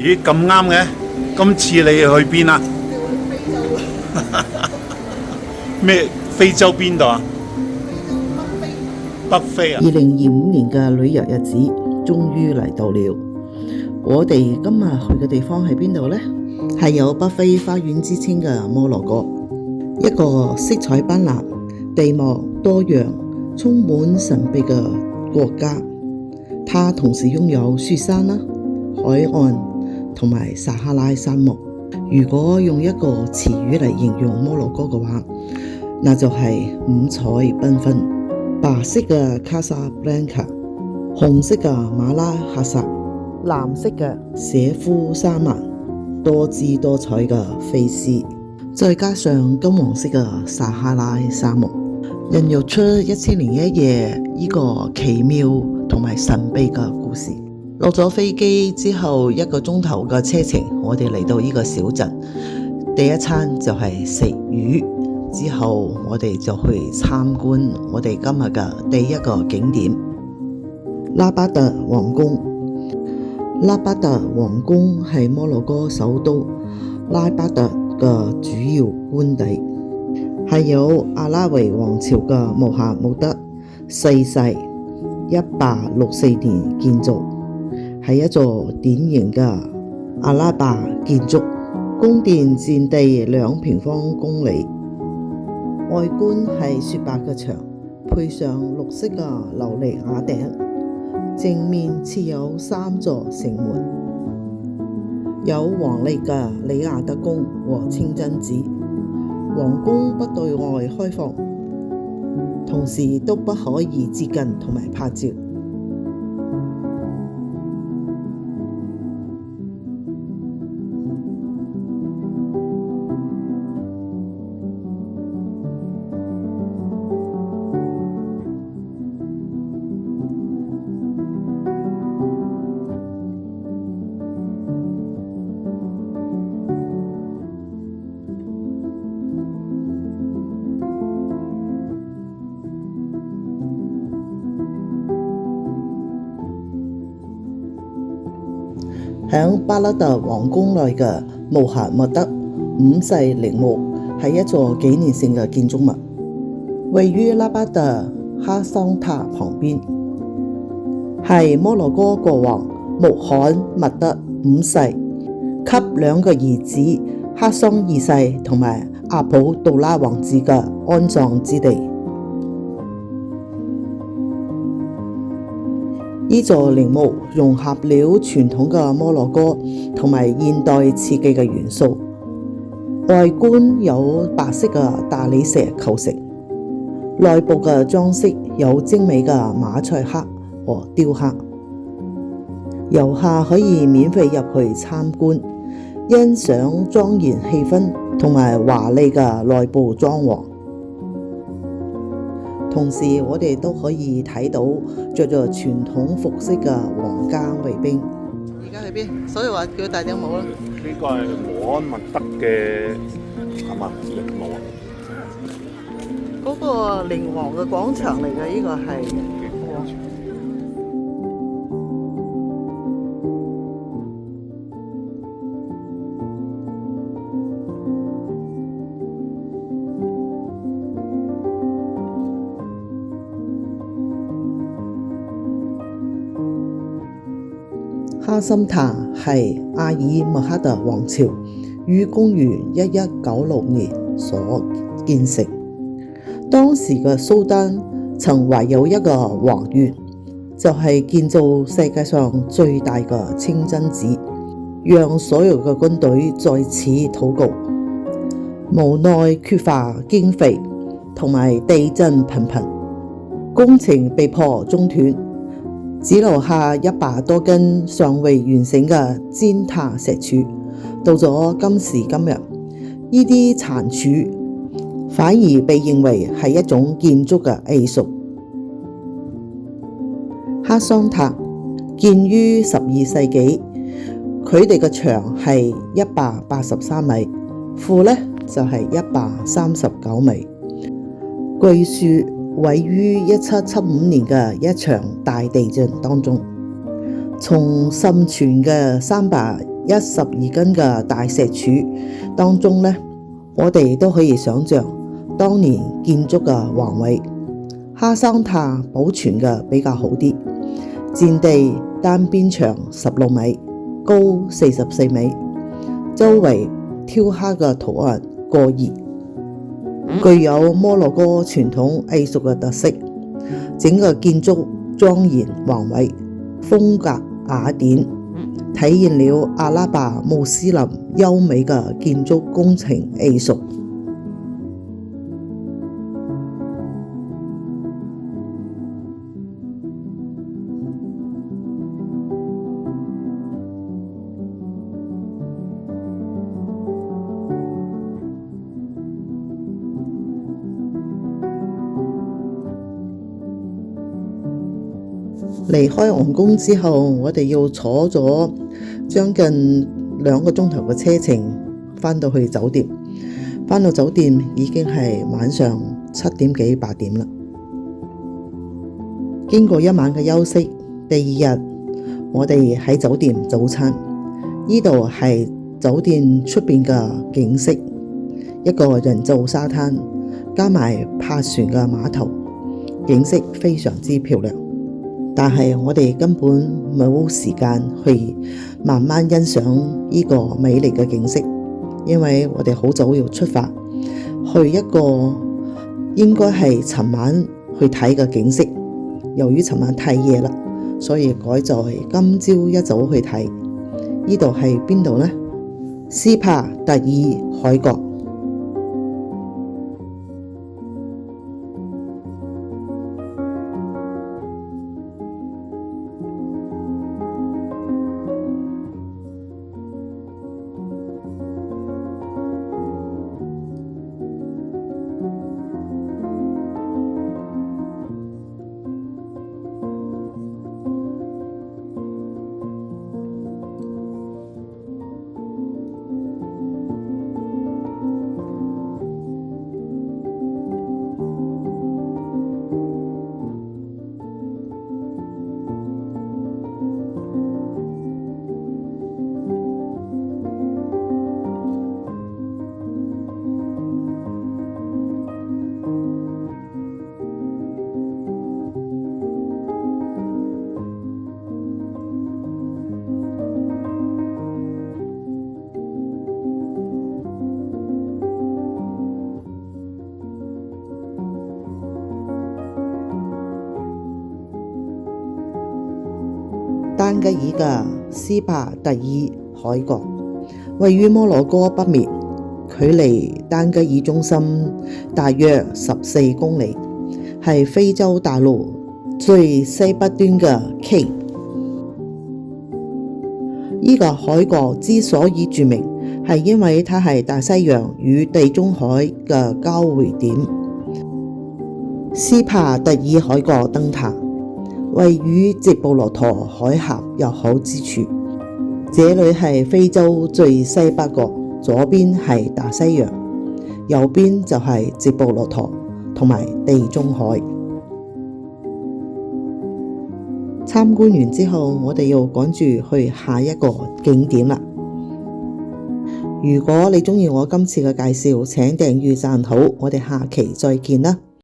咦，咁啱嘅，今次你去邊啊？咩？非洲邊度啊？北非啊2025年嘅旅遊日子終於嚟到了。我哋今日去嘅地方係邊度呢？係有北非花園之稱嘅摩洛哥，一個色彩斑斕、地貌多樣、充滿神秘嘅國家。它同時擁有雪山啦、海岸同埋撒哈拉沙漠。如果用一個詞語嚟形容摩洛哥嘅話，那就係五彩繽紛。白色嘅卡薩布蘭卡，紅色嘅馬拉喀薩，藍色嘅舍夫沙曼，多姿多彩嘅菲斯，再加上金黃色嘅撒哈拉沙漠，孕育出1000年1夜呢個奇妙同埋神秘嘅故事。落咗飛機之後1個鐘頭嘅車程，我哋嚟到呢個小鎮，第一餐就係食魚，之後我哋就去參觀我哋今日嘅第一個景點拉巴特皇宮。拉巴特皇宮係摩洛哥首都拉巴特嘅主要官邸，係有阿拉維王朝嘅穆罕默德4世1864年建造，係一座典型嘅阿拉伯建築。宮殿佔地2平方公里，外觀係雪白嘅牆，配上綠色嘅琉璃瓦頂，正面設有3座城門，有皇帝嘅里亞德宮和清真寺。皇宮不對外開放，同時都不可以接近同埋拍照。喺巴拉特皇宮內嘅穆罕默德5世陵墓係一座紀念性嘅建築物，位於拉巴特哈桑塔旁邊，係摩洛哥國王穆罕默德5世給2個兒子哈桑2世同埋阿卜杜拉王子嘅安葬之地。呢座陵墓融合了傳統嘅摩洛哥同埋現代設計嘅元素，外觀有白色嘅大理石構成，內部嘅裝飾有精美嘅馬賽克和雕刻。遊客可以免費入去參觀，欣賞莊嚴氣氛同埋華麗嘅內部裝潢。同時我哋都可以睇到着著傳統服飾嘅皇家衛兵。而家去邊？所以話叫佢戴頂帽啦。呢個係穆罕默德嘅係嘛陵墓啊？嗰個陵王嘅廣場嚟嘅，呢個係。哈森塔係阿爾穆哈德王朝於公元1196年所建成。當時嘅蘇丹曾懷有一個宏願，就係建造世界上最大嘅清真寺，讓所有嘅軍隊在此禱告。無奈缺乏經費同埋地震頻頻，工程被迫中斷，只留下100多根尚未完成嘅尖塔石柱。到咗今時今日，呢啲殘柱反而被認為係一種建築嘅藝術。哈桑塔建於12世紀，佢哋嘅長係183米，闊呢就係139米。據說位於1775年嘅一場大地震當中，從滲存嘅300 12斤嘅大石柱當中呢，我哋都可以想象當年建築嘅宏偉。哈桑塔保存嘅比較好啲，佔地單邊長16米，高44米，周圍雕刻嘅圖案過熱，具有摩洛哥傳統藝術嘅特色。整個建築莊嚴宏偉，風格雅典，體現了阿拉伯穆斯林優美嘅建築工程藝術。離開皇宮之後，我哋要坐咗將近2個鐘頭嘅車程返到去酒店。返到酒店已經係晚上7點幾8點啦。經過一晚嘅休息，第二日我哋喺酒店早餐。呢度係酒店出邊嘅景色，一個人造沙灘加埋泊船嘅碼頭，景色非常之漂亮。但係我哋根本冇時間去慢慢欣賞呢個美麗嘅景色，因為我哋好早要出發去一個應該係尋晚去睇嘅景色。由於尋晚太夜啦，所以改在今朝一早去睇。呢度係邊度呢？斯帕特爾海角。丹吉爾嘅斯帕特爾海角位於摩洛哥北面，距離丹吉爾中心大約14公里，係非洲大陸最西北端嘅 Cape。呢個海角之所以著名，係因為它係大西洋與地中海嘅交匯點。斯帕特爾海角燈塔位於直布羅陀海峽入口之處，這裏係非洲最西北角，左邊係大西洋，右邊就係直布羅陀同埋地中海。參觀完之後，我哋要趕住去下一個景點啦。如果你鍾意我今次嘅介紹，請訂閱讚好，我哋下期再見啦。